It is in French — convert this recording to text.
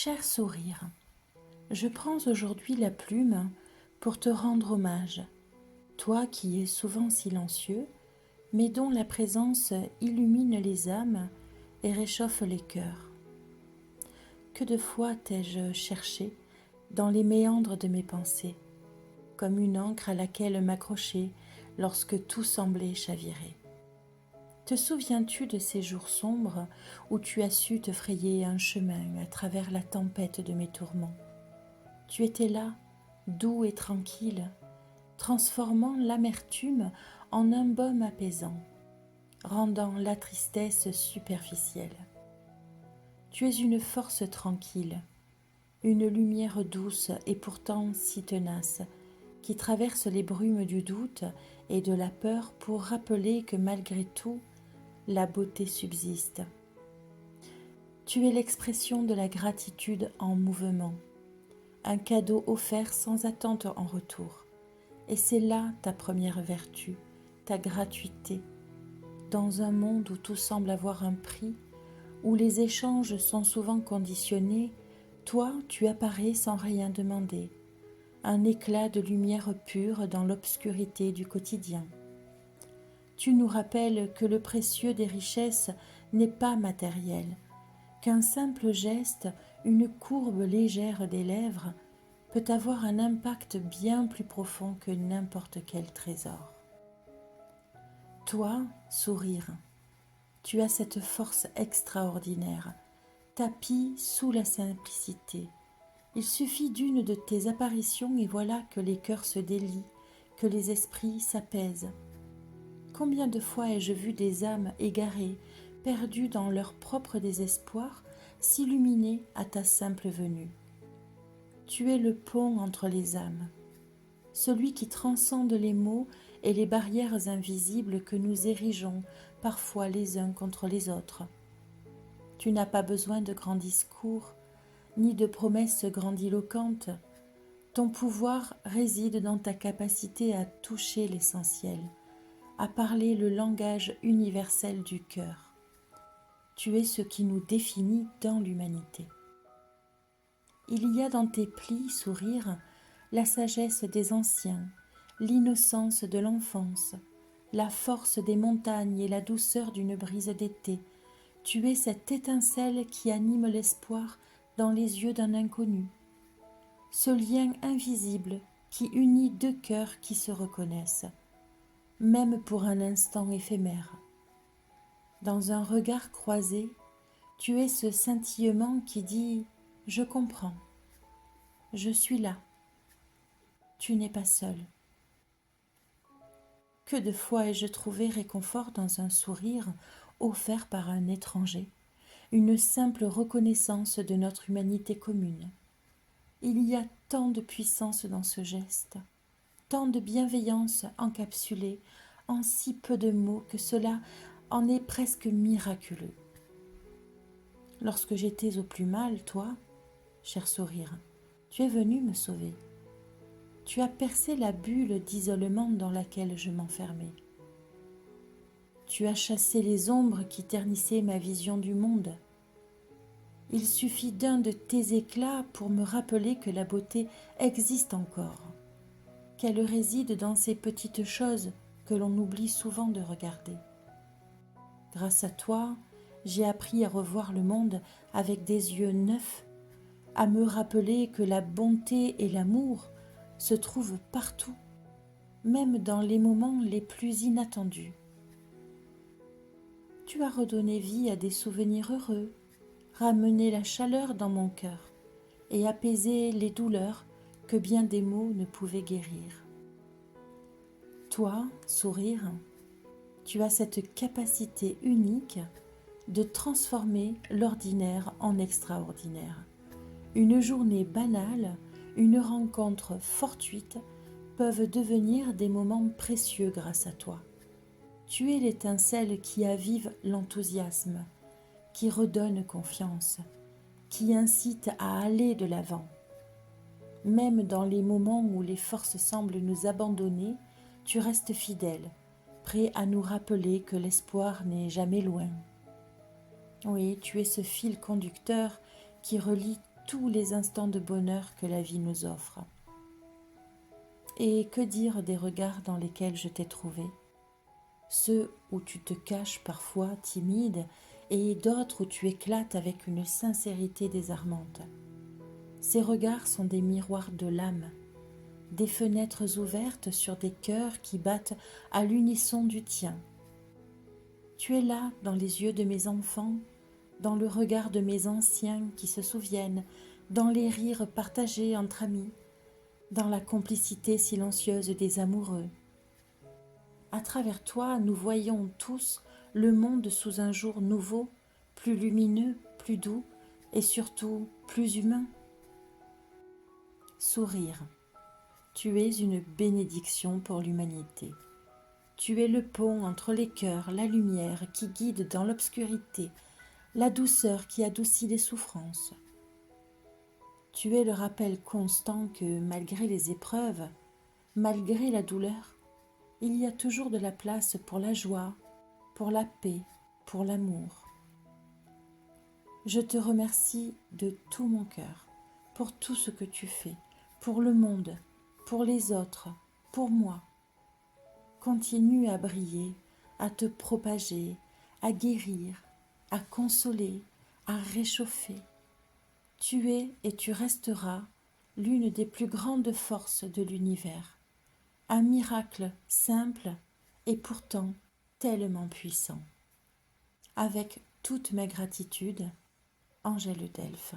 Cher sourire, je prends aujourd'hui la plume pour te rendre hommage, toi qui es souvent silencieux, mais dont la présence illumine les âmes et réchauffe les cœurs. Que de fois t'ai-je cherché dans les méandres de mes pensées, comme une ancre à laquelle m'accrocher lorsque tout semblait chavirer. Te souviens-tu de ces jours sombres où tu as su te frayer un chemin à travers la tempête de mes tourments? Tu étais là, doux et tranquille, transformant l'amertume en un baume apaisant, rendant la tristesse superficielle. Tu es une force tranquille, une lumière douce et pourtant si tenace, qui traverse les brumes du doute et de la peur pour rappeler que malgré tout, la beauté subsiste. Tu es l'expression de la gratitude en mouvement, un cadeau offert sans attente en retour. Et c'est là ta première vertu, ta gratuité. Dans un monde où tout semble avoir un prix, où les échanges sont souvent conditionnés, toi, tu apparais sans rien demander, un éclat de lumière pure dans l'obscurité du quotidien. Tu nous rappelles que le précieux des richesses n'est pas matériel, qu'un simple geste, une courbe légère des lèvres, peut avoir un impact bien plus profond que n'importe quel trésor. Toi, sourire, tu as cette force extraordinaire, tapie sous la simplicité. Il suffit d'une de tes apparitions et voilà que les cœurs se délient, que les esprits s'apaisent. Combien de fois ai-je vu des âmes égarées, perdues dans leur propre désespoir, s'illuminer à ta simple venue. Tu es le pont entre les âmes, celui qui transcende les mots et les barrières invisibles que nous érigeons parfois les uns contre les autres. Tu n'as pas besoin de grands discours, ni de promesses grandiloquentes. Ton pouvoir réside dans ta capacité à toucher l'essentiel, à parler le langage universel du cœur. Tu es ce qui nous définit dans l'humanité. Il y a dans tes plis, sourire, la sagesse des anciens, l'innocence de l'enfance, la force des montagnes et la douceur d'une brise d'été. Tu es cette étincelle qui anime l'espoir dans les yeux d'un inconnu. Ce lien invisible qui unit deux cœurs qui se reconnaissent, même pour un instant éphémère. Dans un regard croisé, tu es ce scintillement qui dit « Je comprends, je suis là, tu n'es pas seul ». Que de fois ai-je trouvé réconfort dans un sourire offert par un étranger, une simple reconnaissance de notre humanité commune. Il y a tant de puissance dans ce geste, tant de bienveillance encapsulée en si peu de mots que cela en est presque miraculeux. Lorsque j'étais au plus mal, toi, cher sourire, tu es venu me sauver. Tu as percé la bulle d'isolement dans laquelle je m'enfermais. Tu as chassé les ombres qui ternissaient ma vision du monde. Il suffit d'un de tes éclats pour me rappeler que la beauté existe encore, qu'elle réside dans ces petites choses que l'on oublie souvent de regarder. Grâce à toi, j'ai appris à revoir le monde avec des yeux neufs, à me rappeler que la bonté et l'amour se trouvent partout, même dans les moments les plus inattendus. Tu as redonné vie à des souvenirs heureux, ramené la chaleur dans mon cœur et apaisé les douleurs que bien des mots ne pouvaient guérir. Toi, sourire, tu as cette capacité unique de transformer l'ordinaire en extraordinaire. Une journée banale, une rencontre fortuite peuvent devenir des moments précieux grâce à toi. Tu es l'étincelle qui avive l'enthousiasme, qui redonne confiance, qui incite à aller de l'avant. Même dans les moments où les forces semblent nous abandonner, tu restes fidèle, prêt à nous rappeler que l'espoir n'est jamais loin. Oui, tu es ce fil conducteur qui relie tous les instants de bonheur que la vie nous offre. Et que dire des regards dans lesquels je t'ai trouvé, ceux où tu te caches parfois timide et d'autres où tu éclates avec une sincérité désarmante. Ces regards sont des miroirs de l'âme, des fenêtres ouvertes sur des cœurs qui battent à l'unisson du tien. Tu es là dans les yeux de mes enfants, dans le regard de mes anciens qui se souviennent, dans les rires partagés entre amis, dans la complicité silencieuse des amoureux. À travers toi, nous voyons tous le monde sous un jour nouveau, plus lumineux, plus doux et surtout plus humain. Sourire. Tu es une bénédiction pour l'humanité. Tu es le pont entre les cœurs, la lumière qui guide dans l'obscurité, la douceur qui adoucit les souffrances. Tu es le rappel constant que malgré les épreuves, malgré la douleur, il y a toujours de la place pour la joie, pour la paix, pour l'amour. Je te remercie de tout mon cœur pour tout ce que tu fais, pour le monde, pour les autres, pour moi. Continue à briller, à te propager, à guérir, à consoler, à réchauffer. Tu es et tu resteras l'une des plus grandes forces de l'univers. Un miracle simple et pourtant tellement puissant. Avec toute ma gratitude, Angèle Delphes.